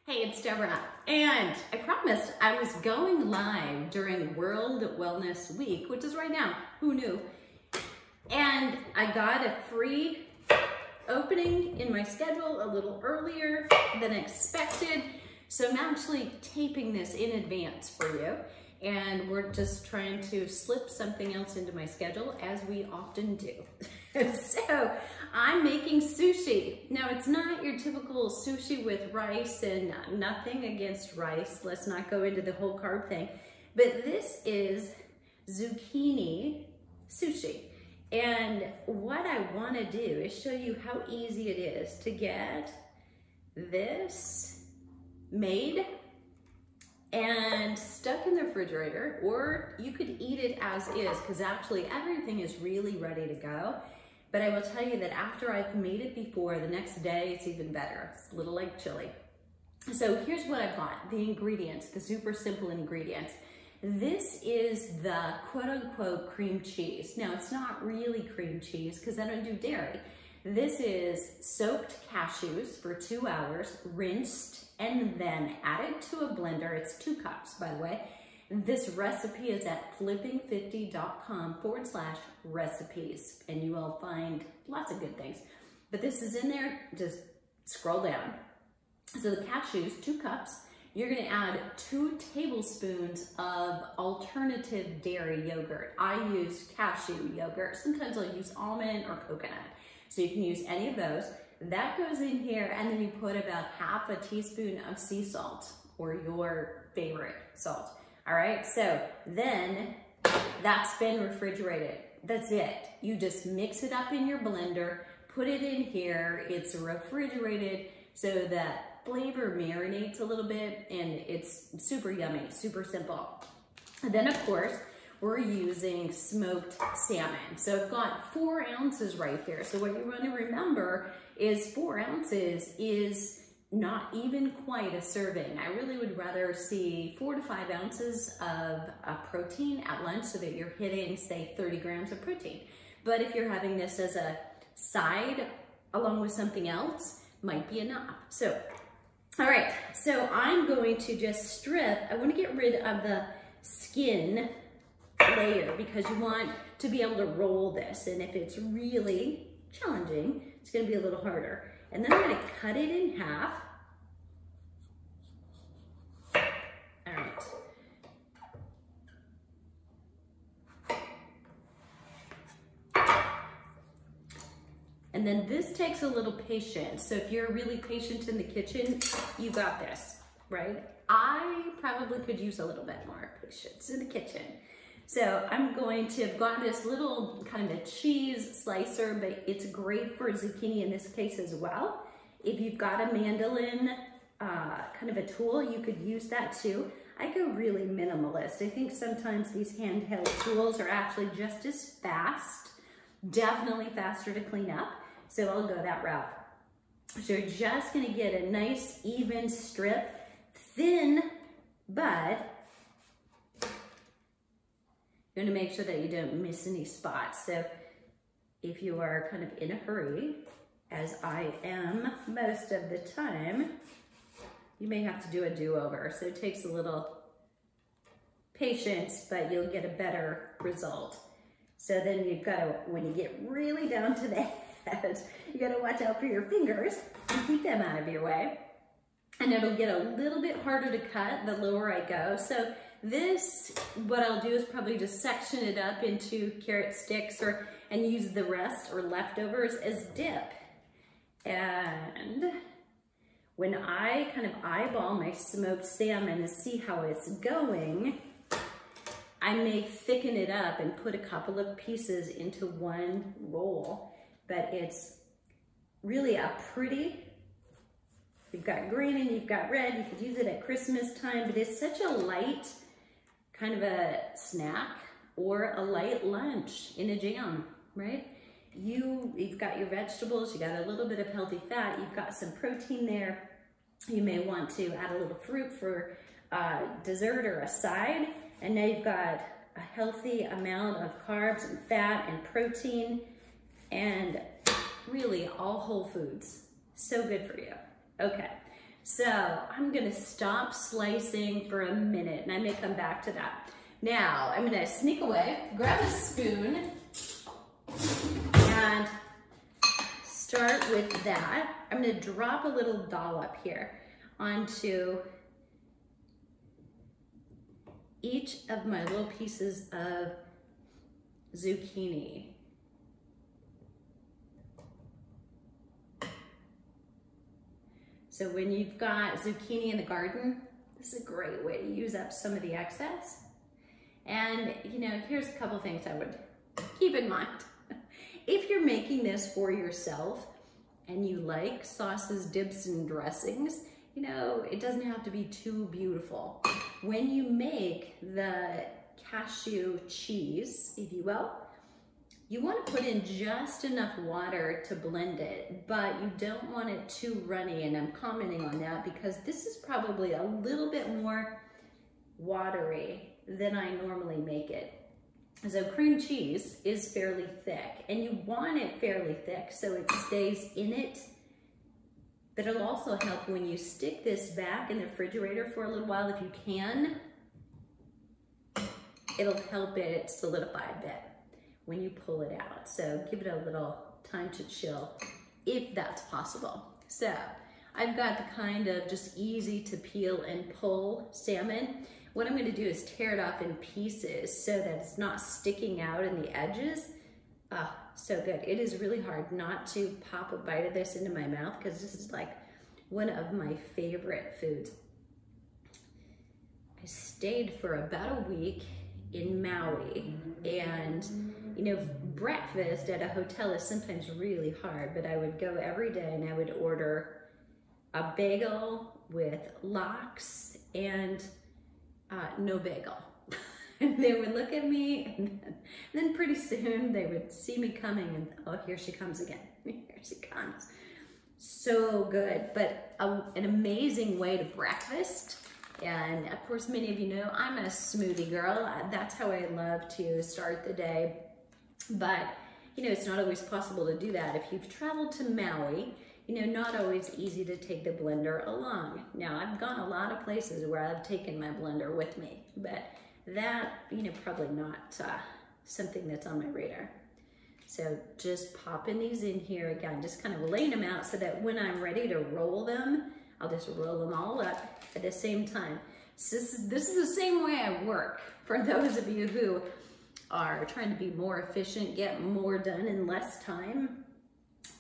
Hey, it's Deborah, and I promised I was going live during World Wellness Week, which is right now, who knew? And I got a free opening in my schedule a little earlier than expected, so I'm actually taping this in advance for you, and we're just trying to slip something else into my schedule, as we often do. So I'm making sushi. Now, it's not your typical sushi with rice, and nothing against rice. Let's not go into the whole carb thing. But this is zucchini sushi. And what I want to do is show you how easy it is to get this made and stuck in the refrigerator, or you could eat it as is, because actually everything is really ready to go. But I will tell you that after I've made it before, the next day it's even better. It's a little like chili. So here's what I've got, the ingredients, the super simple ingredients. This is the quote unquote cream cheese. Now, it's not really cream cheese because I don't do dairy. This is soaked cashews for 2 hours, rinsed, and then added to a blender. It's 2 cups, by the way. This recipe is at flipping50.com/recipes, and you will find lots of good things. But this is in there, just scroll down. So the cashews, 2 cups. You're gonna add 2 tablespoons of alternative dairy yogurt. I use cashew yogurt. Sometimes I'll use almond or coconut. So you can use any of those. That goes in here, and then you put about half a teaspoon of sea salt, or your favorite salt. All right, so then that's been refrigerated. That's it. You just mix it up in your blender, put it in here. It's refrigerated so that flavor marinates a little bit, and it's super yummy, super simple. And then, of course, we're using smoked salmon. So I've got 4 ounces right here. So what you want to remember is 4 ounces is not even quite a serving. I really would rather see 4 to 5 ounces of protein at lunch so that you're hitting, say, 30 grams of protein. But if you're having this as a side along with something else, might be enough. So, all right, so I'm going to just strip. I want to get rid of the skin layer because you want to be able to roll this. And if it's really challenging, it's going to be a little harder. And then I'm going to cut it in half. All right. And then this takes a little patience. So if you're really patient in the kitchen, you got this, right? I probably could use a little bit more patience in the kitchen. So I'm going to have gotten this little kind of a cheese slicer, but it's great for zucchini in this case as well. If you've got a mandolin kind of a tool, you could use that too. I go really minimalist. I think sometimes these handheld tools are actually just as fast, definitely faster to clean up. So I'll go that route. So you're just gonna get a nice even strip, thin, but you're gonna make sure that you don't miss any spots. So if you are kind of in a hurry, as I am most of the time, you may have to do a do-over. So it takes a little patience, but you'll get a better result. So then you've got to, when you get really down to the head, you got to watch out for your fingers and keep them out of your way. And it'll get a little bit harder to cut the lower I go. So this, what I'll do is probably just section it up into carrot sticks and use the rest or leftovers as dip. And when I kind of eyeball my smoked salmon to see how it's going, I may thicken it up and put a couple of pieces into one roll. But it's really a pretty, you've got green and you've got red. You could use it at Christmas time, but it's such a light kind of a snack or a light lunch in a jam, right? You've got your vegetables, you got a little bit of healthy fat, you've got some protein there. You may want to add a little fruit for dessert or a side. And now you've got a healthy amount of carbs and fat and protein, and really all whole foods. So good for you. Okay, So I'm gonna stop slicing for a minute and I may come back to that. Now I'm gonna sneak away, grab a spoon, and start with that. I'm gonna drop a little dollop here onto each of my little pieces of zucchini. So when you've got zucchini in the garden, this is a great way to use up some of the excess. And you know, here's a couple things I would keep in mind. If you're making this for yourself and you like sauces, dips, and dressings, you know, it doesn't have to be too beautiful. When you make the cashew cheese, if you will, you want to put in just enough water to blend it, but you don't want it too runny, and I'm commenting on that because this is probably a little bit more watery than I normally make it. So cream cheese is fairly thick, and you want it fairly thick so it stays in it, but it'll also help when you stick this back in the refrigerator for a little while if you can. It'll help it solidify a bit when you pull it out. So give it a little time to chill if that's possible. So I've got the kind of just easy to peel and pull salmon. What I'm gonna do is tear it off in pieces so that it's not sticking out in the edges. Oh, so good. It is really hard not to pop a bite of this into my mouth because this is like one of my favorite foods. I stayed for about a week in Maui, and you know, breakfast at a hotel is sometimes really hard, but I would go every day and I would order a bagel with lox and no bagel. And they would look at me, and then pretty soon they would see me coming and, oh, here she comes again. Here she comes. So good, but an amazing way to breakfast. And of course, many of you know I'm a smoothie girl. That's how I love to start the day. But, you know, it's not always possible to do that. If you've traveled to Maui, you know, not always easy to take the blender along. Now, I've gone a lot of places where I've taken my blender with me, but that, you know, probably not something that's on my radar. So just popping these in here again, just kind of laying them out so that when I'm ready to roll them, I'll just roll them all up at the same time. So this is the same way I work. For those of you who are trying to be more efficient, get more done in less time,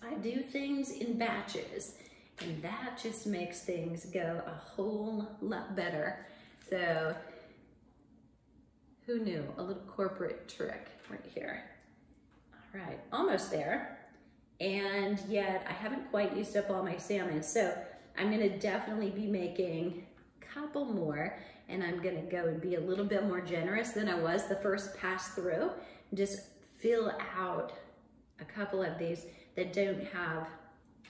I do things in batches, and that just makes things go a whole lot better. So who knew? A little corporate trick right here. All right, almost there. And yet I haven't quite used up all my salmon. So I'm gonna definitely be making a couple more, and I'm gonna go and be a little bit more generous than I was the first pass through. Just fill out a couple of these that don't have,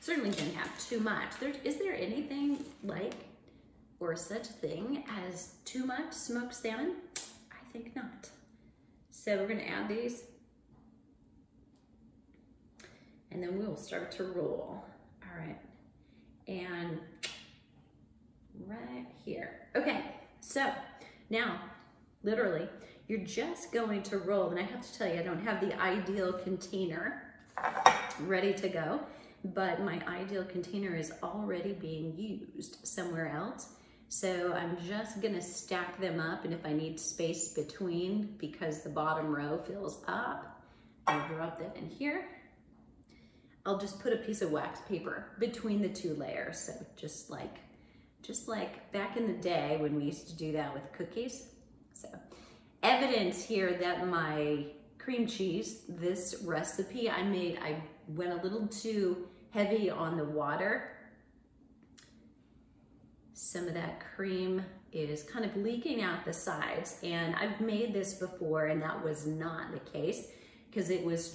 certainly don't have too much. Is there anything like, or such a thing as too much smoked salmon? I think not. So we're gonna add these, and then we will start to roll. All right, and right here. Okay, so now, literally, you're just going to roll, and I have to tell you, I don't have the ideal container ready to go, but my ideal container is already being used somewhere else. So I'm just gonna stack them up, and if I need space between because the bottom row fills up, I'll drop that in here. I'll just put a piece of wax paper between the two layers. So just like back in the day when we used to do that with cookies. So evidence here that my cream cheese, this recipe I made, I went a little too heavy on the water. Some of that cream is kind of leaking out the sides, and I've made this before and that was not the case because it was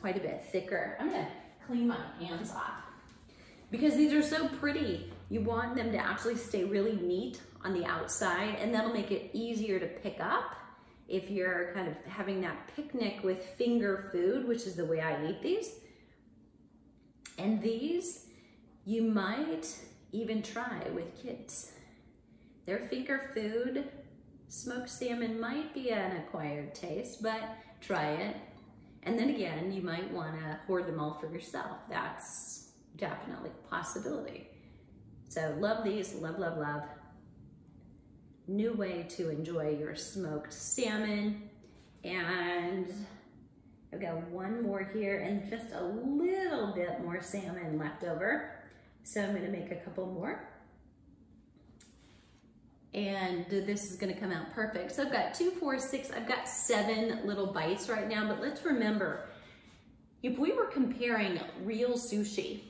quite a bit thicker. I'm gonna clean my hands off because these are so pretty. You want them to actually stay really neat on the outside, and that'll make it easier to pick up if you're kind of having that picnic with finger food, which is the way I eat these. And these, you might even try with kids. Their finger food, smoked salmon might be an acquired taste, but try it. And then again, you might want to hoard them all for yourself. That's definitely a possibility. So love these, love, love, love. New way to enjoy your smoked salmon. And I've got one more here and just a little bit more salmon left over. So I'm gonna make a couple more. And this is gonna come out perfect. So I've got 2, 4, 6, I've got 7 little bites right now, but let's remember, if we were comparing real sushi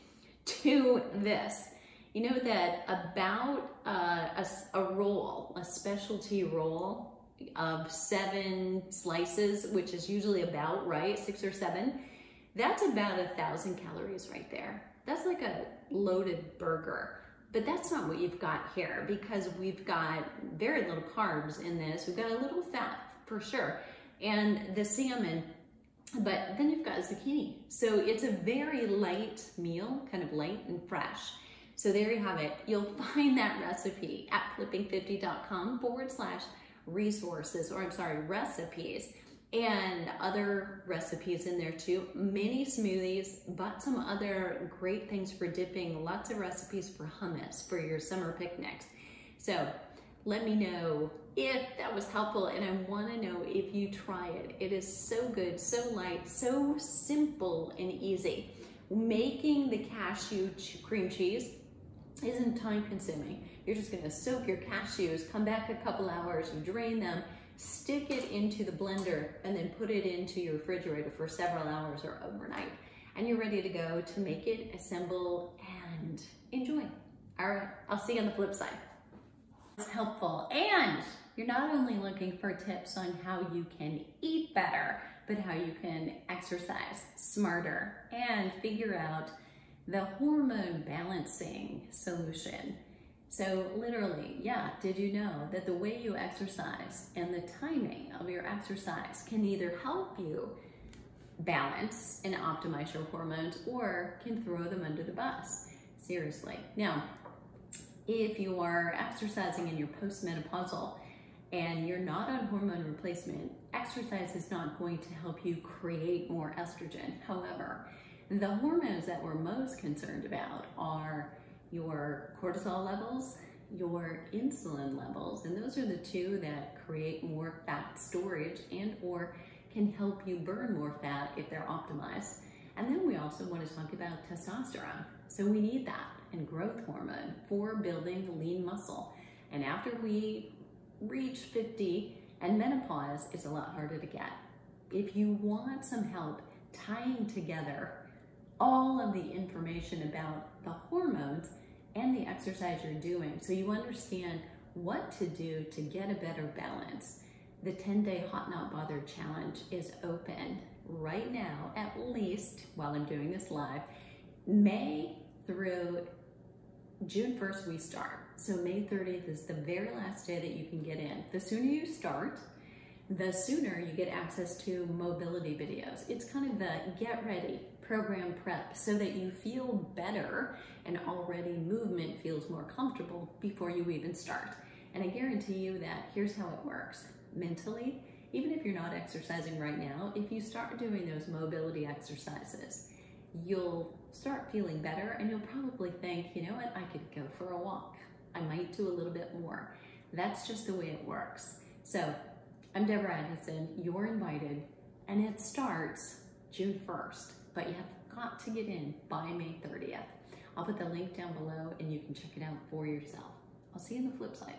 to this, you know that about a roll, a specialty roll of 7 slices, which is usually about right, 6 or 7, that's about 1,000 calories right there. That's like a loaded burger. But that's not what you've got here, because we've got very little carbs in this. We've got a little fat for sure, and the salmon, but then you've got zucchini. So it's a very light meal, kind of light and fresh. So there you have it. You'll find that recipe at flipping50.com/resources, or I'm sorry, recipes, and other recipes in there too. Mini smoothies, but some other great things for dipping, lots of recipes for hummus for your summer picnics. So let me know if that was helpful, and I want to know if you try it. It is so good, so light, so simple and easy. Making the cashew cream cheese isn't time consuming. You're just gonna soak your cashews, come back a couple hours, you drain them, stick it into the blender, and then put it into your refrigerator for several hours or overnight. And you're ready to go to make it, assemble, and enjoy. All right, I'll see you on the flip side. It's helpful, and you're not only looking for tips on how you can eat better, but how you can exercise smarter and figure out the hormone balancing solution. So literally, yeah, did you know that the way you exercise and the timing of your exercise can either help you balance and optimize your hormones, or can throw them under the bus? Seriously. Now, if you are exercising in your postmenopausal and you're not on hormone replacement, exercise is not going to help you create more estrogen. However, the hormones that we're most concerned about are your cortisol levels, your insulin levels, and those are the 2 that create more fat storage and or can help you burn more fat if they're optimized. And then we also want to talk about testosterone. So we need that, and growth hormone for building lean muscle. And after we reach 50 and menopause, it's a lot harder to get. If you want some help tying together all of the information about the hormones and the exercise you're doing, so you understand what to do to get a better balance, the 10-day Hot Not Bothered Challenge is open right now, at least while I'm doing this live. May through June 1st we start. So May 30th is the very last day that you can get in. The sooner you start, the sooner you get access to mobility videos. It's kind of the get ready, program prep, so that you feel better and already movement feels more comfortable before you even start. And I guarantee you that here's how it works. Mentally, even if you're not exercising right now, if you start doing those mobility exercises, you'll start feeling better, and you'll probably think, you know what, I could go for a walk. I might do a little bit more. That's just the way it works. So I'm Deborah Edmondson, you're invited, and it starts June 1st, but you have got to get in by May 30th. I'll put the link down below and you can check it out for yourself. I'll see you on the flip side.